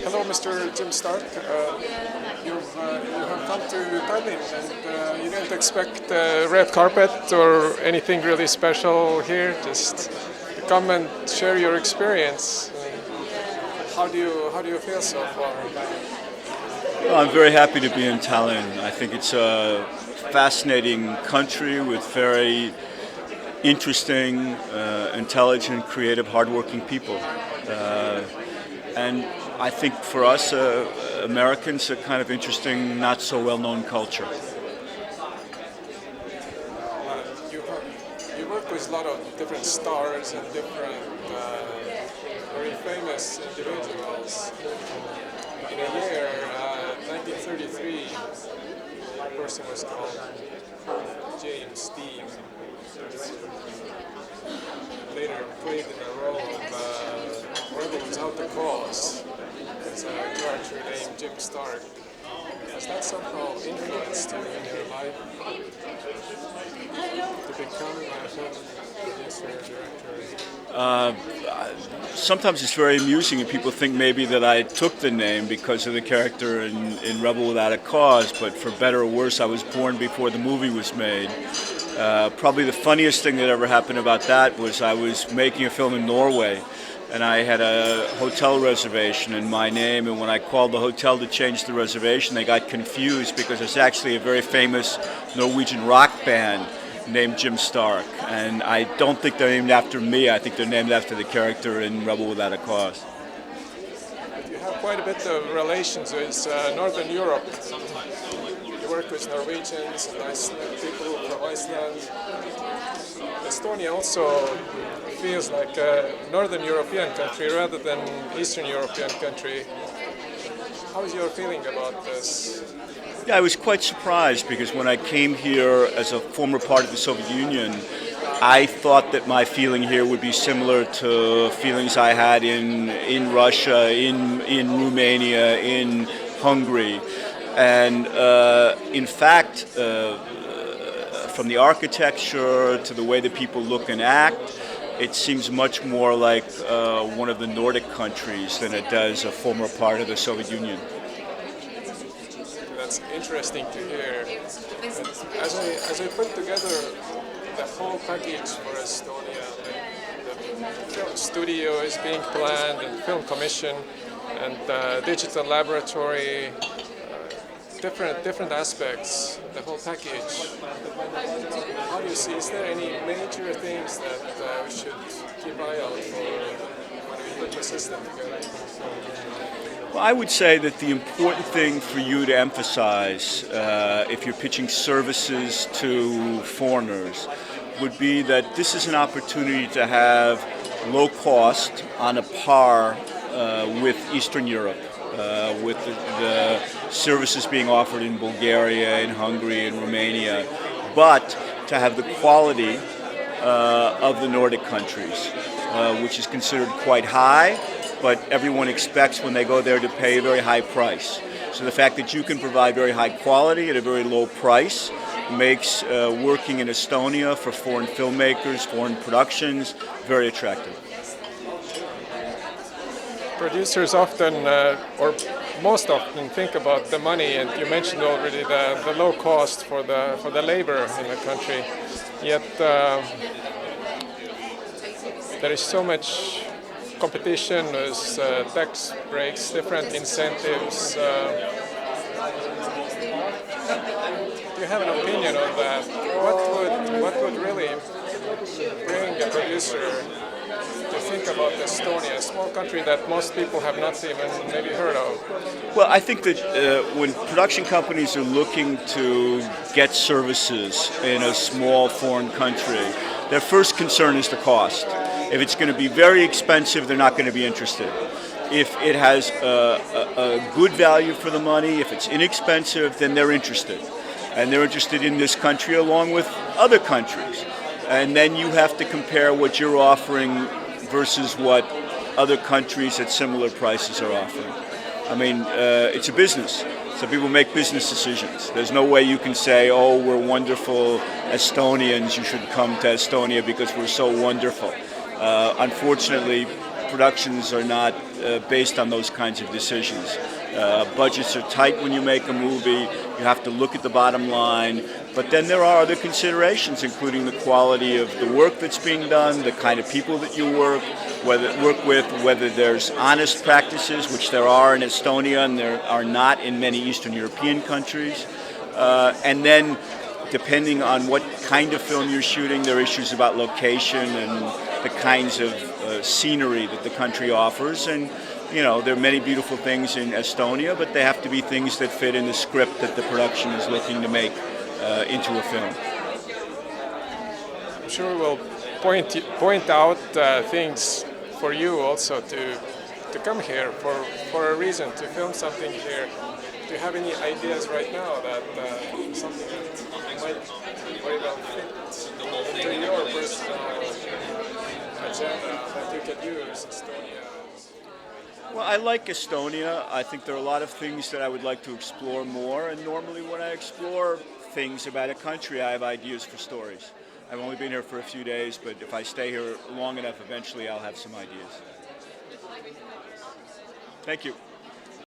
Hello, Mr. Jim Stark. You have come to Tallinn and you didn't expect red carpet or anything really special here. Just to come and share your experience. How do you feel so far? Well, I'm very happy to be in Tallinn. I think it's a fascinating country with very interesting, intelligent, creative, hardworking people. And I think for us, Americans, a kind of interesting, not so well-known culture. You work with a lot of different stars and different very famous individuals. In a year, 1933, a person was called James Dean. Later played in the role of Rebel Without the Cause. It's a character named Jim Stark. Has that somehow influenced you in your life to become a film producer, director? Sometimes it's very amusing, and people think maybe that I took the name because of the character in Rebel Without a Cause, but for better or worse, I was born before the movie was made. Probably the funniest thing that ever happened about that was I was making a film in Norway, and I had a hotel reservation in my name, and when I called the hotel to change the reservation, they got confused because it's actually a very famous Norwegian rock band named Jim Stark, and I don't think they're named after me. I think they're named after the character in Rebel Without a Cause. You have quite a bit of relations with Northern Europe. You work with Norwegians and people from Iceland. Estonia also feels like a Northern European country rather than Eastern European country. How is your feeling about this? Yeah, I was quite surprised because when I came here as a former part of the Soviet Union, I thought that my feeling here would be similar to feelings I had in Russia, in Romania, in Hungary. And in fact, from the architecture to the way that people look and act, it seems much more like one of the Nordic countries than it does a former part of the Soviet Union. That's interesting to hear. As I put together the whole package for Estonia, the film studio is being planned and film commission and digital laboratory, different aspects, the whole package. How do you see? Is there any major things that we should keep eye out for when we put the system together? Well, I would say that the important thing for you to emphasize if you're pitching services to foreigners would be that this is an opportunity to have low cost on a par with Eastern Europe, with the services being offered in Bulgaria, in Hungary, in Romania, but to have the quality of the Nordic countries, which is considered quite high, but everyone expects when they go there to pay a very high price. So the fact that you can provide very high quality at a very low price makes working in Estonia for foreign filmmakers, foreign productions, very attractive. Producers often, or most often, think about the money, and you mentioned already the low cost for the labor in the country. Yet there is so much competition with tax breaks, different incentives. Do you have an opinion on that? What would really bring a producer to think about Estonia, a small country that most people have not even maybe heard of? Well, I think that when production companies are looking to get services in a small foreign country, their first concern is the cost. If it's going to be very expensive, they're not going to be interested. If it has a good value for the money, if it's inexpensive, then they're interested. And they're interested in this country along with other countries. And then you have to compare what you're offering versus what other countries at similar prices are offering. I mean, it's a business. So people make business decisions. There's no way you can say, oh, we're wonderful Estonians, you should come to Estonia because we're so wonderful. Unfortunately, productions are not based on those kinds of decisions. Budgets are tight when you make a movie. You have to look at the bottom line. But then there are other considerations, including the quality of the work that's being done, the kind of people that you work with, whether there's honest practices, which there are in Estonia and there are not in many Eastern European countries. And then, depending on what kind of film you're shooting, there are issues about location and the kinds of scenery that the country offers. And there are many beautiful things in Estonia, but they have to be things that fit in the script that the production is looking to make into a film. I'm sure we'll point out things for you also to come here for a reason, to film something here. Do you have any ideas right now that something that might very well fit into your personal agenda that you can use Estonia? Well, I like Estonia. I think there are a lot of things that I would like to explore more, and normally when I explore things about a country, I have ideas for stories. I've only been here for a few days, but if I stay here long enough, eventually I'll have some ideas. Thank you.